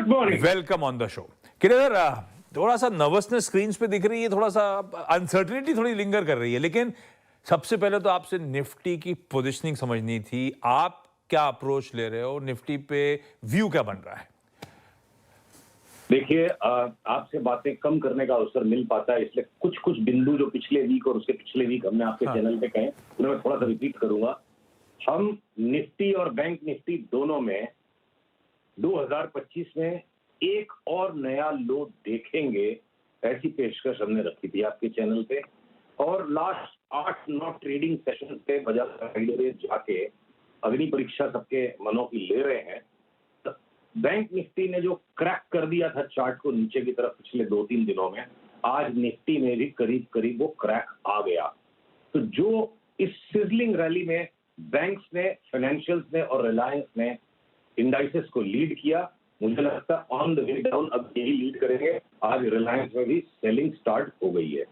Good morning. Welcome on the show. किधर थोड़ा सा नर्वसनेस स्क्रीन्स पे दिख रही है, थोड़ा सा अनसर्टेनिटी थोड़ी लिंगर कर रही है, लेकिन सबसे पहले तो आपसे निफ्टी की पोजीशनिंग समझनी थी। आप क्या अप्रोच ले रहे हो निफ्टी पे, व्यू क्या बन रहा है? देखिए, आपसे बातें कम करने का अवसर मिल पाता है, इसलिए कुछ कुछ बिंदु जो पिछले वीक और उसके पिछले वीक हमने आपके चैनल पे कहे, उन्हें मैं थोड़ा सा रिपीट करूंगा। हम निफ्टी और बैंक निफ्टी दोनों में 2025 में एक और नया लो देखेंगे, ऐसी पेशकश हमने रखी थी आपके चैनल पे। और लास्ट 8-9 ट्रेडिंग सेशन पे बाजार साइडवेज जाके अग्नि परीक्षा सबके मनों की ले रहे हैं। बैंक निफ्टी ने जो क्रैक कर दिया था चार्ट को नीचे की तरफ पिछले 2-3 दिनों में, आज निफ्टी में भी करीब करीब वो क्रैक आ गया। तो जो इस सिजलिंग रैली में बैंक्स ने, फाइनेंशियल्स ने और रिलायंस ने इंडाइसेस को लीड किया, मुझे लगता है ऑन द वे डाउन अब यही लीड करेंगे। आज रिलायंस में भी सेलिंग स्टार्ट हो गई है।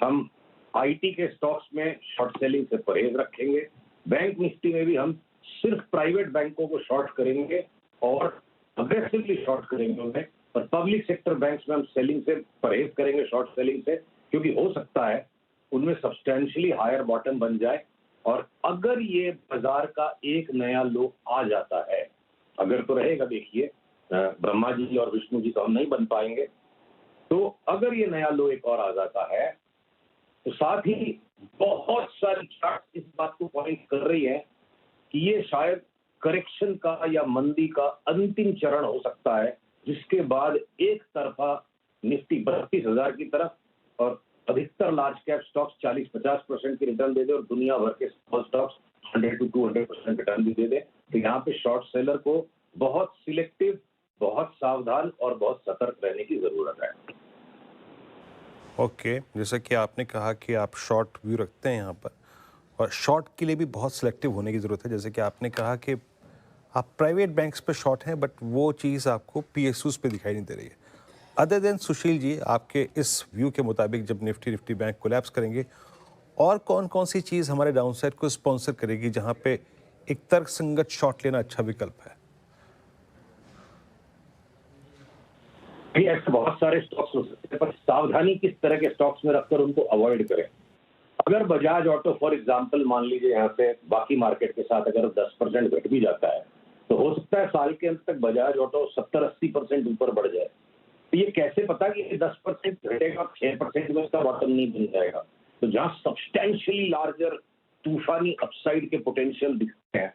हम आईटी के स्टॉक्स में शॉर्ट सेलिंग से परहेज रखेंगे। बैंक निफ्टी में भी हम सिर्फ प्राइवेट बैंकों को शॉर्ट करेंगे और अग्रेसिवली शॉर्ट करेंगे उन्हें, और पब्लिक सेक्टर बैंक्स में हम सेलिंग से परहेज करेंगे, शॉर्ट सेलिंग से, क्योंकि हो सकता है उनमें सब्सटेंशियली हायर बॉटम बन जाए। और अगर ये बाजार का एक नया लो आ जाता है, अगर तो रहेगा, देखिए ब्रह्मा जी और विष्णु जी तो हम नहीं बन पाएंगे, तो अगर ये नया लो एक और आ जाता है तो साथ ही बहुत सारी चार्ट इस बात को पॉइंट कर रही है कि ये शायद करेक्शन का या मंदी का अंतिम चरण हो सकता है, जिसके बाद एक तरफा निफ्टी 32,000 की तरफ और अधिकतर लार्ज कैप स्टॉक्स 40-50% की रिटर्न दे दे और दुनिया भर के स्मॉल स्टॉक्स 100-200% रिटर्न भी दे दे। तो यहाँ पे शॉर्ट सेलर को बहुत सिलेक्टिव, बहुत सावधान और बहुत सतर्क रहने की जरूरत है। ओके, जैसा कि आपने कहा कि आप शॉर्ट व्यू रखते हैं यहाँ पर, और शॉर्ट के लिए भी बहुत सिलेक्टिव होने की ज़रूरत है। जैसे कि आपने कहा कि आप प्राइवेट बैंक्स पे शॉर्ट हैं, बट वो चीज़ आपको पीएसयूज़ पे दिखाई नहीं दे रही है। अदर देन सुशील जी, आपके इस व्यू के मुताबिक जब निफ्टी बैंक कोलैप्स करेंगे, और कौन कौन सी चीज़ हमारे डाउनसाइड को स्पॉन्सर करेगी जहाँ पे एक तर्कसंगत शॉर्ट लेना अच्छा विकल्प है? ऐसे बहुत सारे स्टॉक्स हो सकते हैं, पर सावधानी किस तरह के स्टॉक्स में रखकर उनको अवॉइड करें। अगर बजाज ऑटो फॉर एग्जांपल मान लीजिए यहाँ से बाकी मार्केट के साथ अगर 10% घट भी जाता है, तो हो सकता है साल के अंत तक बजाज ऑटो 70-80% ऊपर बढ़ जाए। तो ये कैसे पता कि 10% घटेगा, 6% में इसका बॉटम नहीं बन जाएगा? तो जहां सब्सटेंशियली लार्जर तूफानी अपसाइड के पोटेंशियल दिखते हैं,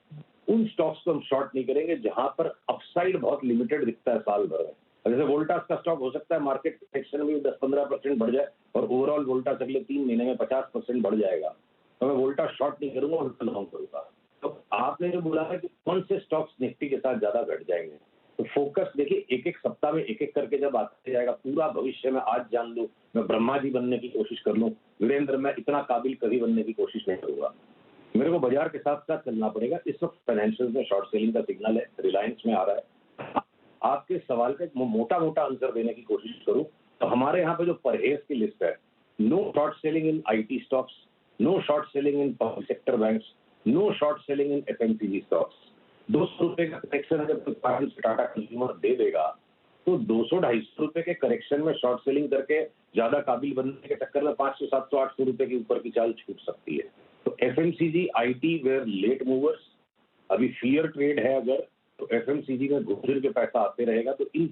उन स्टॉक्स को हम शॉर्ट नहीं करेंगे। जहां पर अपसाइड बहुत लिमिटेड दिखता है साल भर में, जैसे वोल्टास का स्टॉक हो सकता है मार्केट सेक्शन में 10-15% बढ़ जाए और ओवरऑल वोल्टास अगले 3 महीने में 50% बढ़ जाएगा, तो मैं वोल्टास शॉर्ट नहीं करूंगा, उल्टा लॉन्ग करूंगा। तो आपने जो बोला है कि कौन से स्टॉक्स निफ्टी के साथ ज्यादा घट जाएंगे, तो फोकस देखिए, एक एक सप्ताह में एक एक करके जब आते जाएगा, पूरा भविष्य में आज जान लूं, मैं ब्रह्मा जी बनने की कोशिश कर लूं, वीरेंद्र मैं इतना काबिल कभी बनने की कोशिश नहीं करूंगा। मेरे को बाजार के साथ साथ चलना पड़ेगा। इस वक्त फाइनेंशियल में शॉर्ट सेलिंग का सिग्नल है, रिलायंस में आ रहा है। आपके सवाल का मोटा मोटा आंसर देने की कोशिश करूं तो हमारे यहाँ पे जो परहेज की लिस्ट है, no short selling in IT stocks, no short selling in public sector banks, no short selling in FMCG stocks. 200 रुपए का करेक्शन अगर कोई कारण से टाटा कंज्यूमर दे देगा, तो 200-250 रुपए के करेक्शन में शॉर्ट सेलिंग करके ज्यादा काबिल बनने के चक्कर में 500-700-800 रुपए के ऊपर की चाल छूट सकती है। तो FMCG, IT were late movers, अभी फियर ट्रेड है, अगर तो एफएमसीजी में घूम के पैसा आते रहेगा, तो इन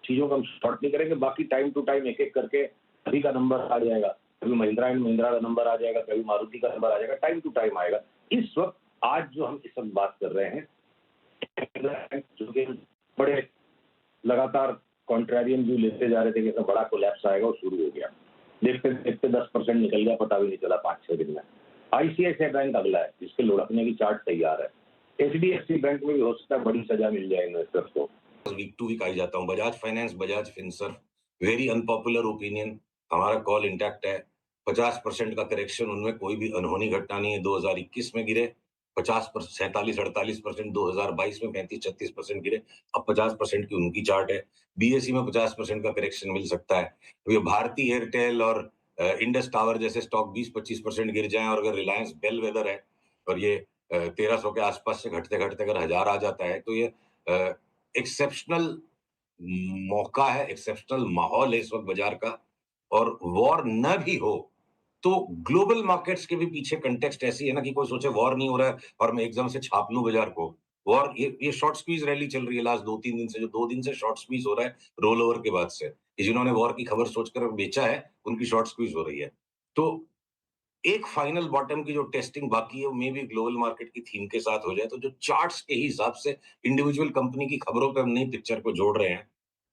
चीजों का हम शॉर्ट नहीं करेंगे। बाकी टाइम टू टाइम एक एक करके सभी का नंबर आ जाएगा, कभी महिंद्रा एंड महिंद्रा का नंबर आ जाएगा, कभी मारुति का नंबर आ जाएगा, टाइम टू टाइम आएगा। इस वक्त आज जो हम इस वक्त बात कर रहे हैं, जो कि बड़े लगातार कॉन्ट्रेरियन व्यू लेते जा रहे थे कि बड़ा कोलैप्स आएगा, और शुरू हो गया। देखते देखते 10% निकल गया, पता भी नहीं चला 5-6 दिन में। आईसीआईसीआई बैंक अगला है जिसके लुढ़कने की चार्ट तैयार है। एचडीएफसी बैंक में भी हो सकता है बड़ी सजा मिल जाए इन्वेस्टर्स को। वीक टू वीक आई जाता हूँ। Bajaj finance, Bajaj Finserv, very unpopular opinion, हमारा कॉल इंटैक्ट है। 50% का करेक्शन, उनमें कोई भी अनहोनी घटना नहीं है। 2021 में गिरे 47-48%, 2022 में 35-36% गिरे, अब 50% की उनकी चार्ट है। बीएसई में 50% का करेक्शन मिल सकता है। तो ये भारती एयरटेल और इंडस टावर जैसे स्टॉक 20-25% गिर जाएं, और अगर रिलायंस बेल वेदर है और ये 1300 के आसपास से घटते घटते अगर 1000 आ जाता है, तो ये एक्सेप्शनल मौका है, एक्सेप्शनल माहौल है इस वक्त बाजार का, और वॉर न भी हो तो ग्लोबल मार्केट्स के भी पीछे कंटेक्स्ट ऐसी है ना कि कोई सोचे वॉर नहीं हो रहा है और मैं एकदम से छाप लूं बाजार को। वॉर, ये शॉर्ट स्क्वीज रैली चल रही है लास्ट 2-3 दिन से, जो 2 दिन से शॉर्ट स्क्वीज हो रहा है रोल ओवर के बाद से। कि जिन्होंने वॉर की खबर सोचकर बेचा है, उनकी शॉर्ट स्क्वीज हो रही है। तो एक फाइनल बॉटम की जो टेस्टिंग बाकी है, वो मे भी ग्लोबल मार्केट की थीम के साथ हो जाए, तो जो चार्ट्स के हिसाब से इंडिविजुअल कंपनी की खबरों पे हम नई पिक्चर को जोड़ रहे हैं,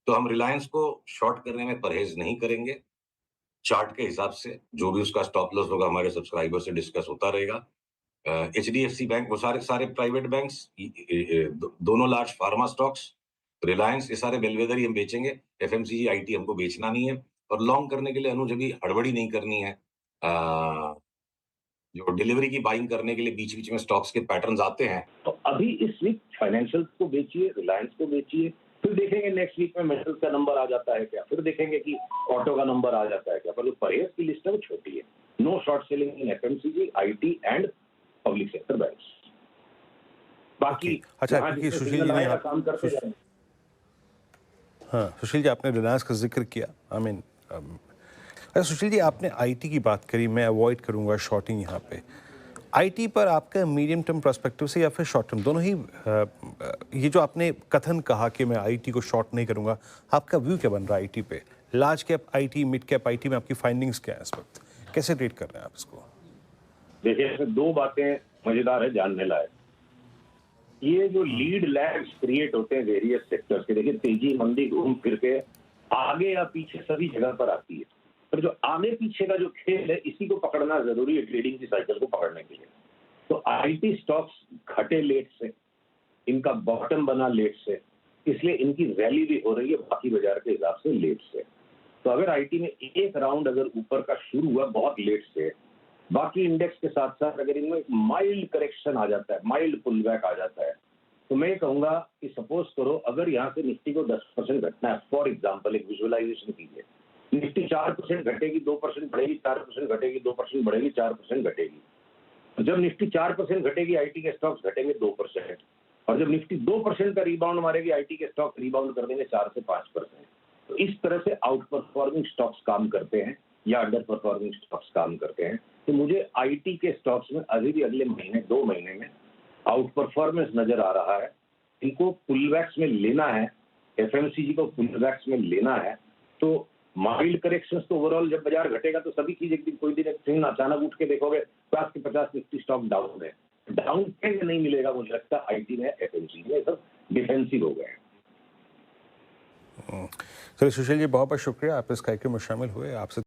तो हम रिलायंस को शॉर्ट करने में परहेज नहीं करेंगे। चार्ट के हिसाब से जो भी उसका स्टॉप लॉस होगा हमारे सब्सक्राइबर से डिस्कस होता रहेगा। एचडीएफसी बैंक, वो सारे सारे प्राइवेट बैंक्स, दोनों लार्ज फार्मा स्टॉक्स, रिलायंस, ये सारे बेलवेदर ही हम बेचेंगे। एफएमसीजी, आईटी हमको बेचना नहीं है। और लॉन्ग करने के लिए अनुज अभी हड़बड़ी नहीं करनी है। जो डिलीवरी की बाइंग करने के लिए बीच बीच में स्टॉक्स के पैटर्न्स आते हैं, तो अभी इस वीक फाइनेंशियल्स को बेचिए, रिलायंस को बेचिए, फिर देखेंगे नेक्स्ट वीक में मेटल्स का नंबर आ जाता है क्या, फिर देखेंगे कि ऑटो का नंबर आ जाता है क्या। पर जो परहेज की लिस्ट है वो छोटी है। No short selling in FMCG, IT and public sector banks. बाकी अच्छा, जहां क्योंकि जिसमें सुशील जी सिग्नल ने आएगा काम करते जाएंगे। हाँ, सुशील जी आपने रिलायंस का जिक्र किया। आई मीन अच्छा सुशील जी, आपने आईटी की बात करी, मैं अवॉइड करूंगा शॉर्टिंग यहाँ पे। आईटी पर आपका मीडियम टर्म पर्सपेक्टिव से या फिर शॉर्ट टर्म, दोनों ही ये जो आपने कथन कहा कि मैं आईटी को शॉर्ट नहीं करूंगा, आपका व्यू क्या बन रहा है आईटी पे? Large cap IT, mid cap IT में आपकी फाइंडिंग्स क्या है इस वक्त? कैसे रेट कर रहे हैं आप इसको? देखिए, इसमें दो बातें मजेदार है जानने लायक। ये जो लीड लैग्स क्रिएट होते हैं वेरियस सेक्टर्स के, देखिए तेजी मंदी घूम फिर के आगे या पीछे सभी जगह पर आती है। पर जो आगे पीछे का जो खेल है, इसी को पकड़ना जरूरी है ट्रेडिंग की साइकिल को पकड़ने के लिए। तो आईटी स्टॉक्स घटे लेट से, इनका बॉटम बना लेट से, इसलिए इनकी रैली भी हो रही है बाकी बाजार के हिसाब से लेट से। तो अगर आईटी में एक राउंड अगर ऊपर का शुरू हुआ बहुत लेट से, बाकी इंडेक्स के साथ साथ अगर इनमें एक माइल्ड करेक्शन आ जाता है, माइल्ड पुल बैक आ जाता है, तो मैं ये कहूंगा कि सपोज करो अगर यहाँ से निफ्टी को 10% घटना है, फॉर एग्जाम्पल एक विजुअलाइजेशन कीजिए, निफ्टी 4% घटेगी, 2% बढ़ेगी, 4% घटेगी, 2% बढ़ेगी, 4% घटेगी। जब निफ्टी 4% घटेगी, आईटी के स्टॉक्स घटेंगे 2%, और जब निफ्टी 2% का रिबाउंड मारेगी, आईटी के स्टॉक रिबाउंड कर देंगे 4 से 5%। तो इस तरह से आउट परफॉर्मिंग स्टॉक्स काम करते हैं या अंडर परफॉर्मिंग स्टॉक्स काम करते हैं। तो मुझे आईटी के स्टॉक्स में अभी भी अगले महीने 2 महीने में आउट परफॉर्मेंस नजर आ रहा है। इनको पुलबैक्स में लेना है, एफएमसीजी को पुलबैक्स में लेना है। तो माइल्ड करेक्शंस तो ओवरऑल जब बाजार घटेगा तो सभी चीज एक दिन कोई दिन अचानक उठ के देखोगे 50 के 50 निफ्टी स्टॉक डाउन है। डाउन ट्रेंड नहीं मिलेगा मुझे लगता आईटी में, एफएमसीजी में, सब डिफेंसिव हो गए हैं। चलिए सुशील जी, बहुत बहुत शुक्रिया आप इस कार्यक्रम में शामिल हुए। आपसे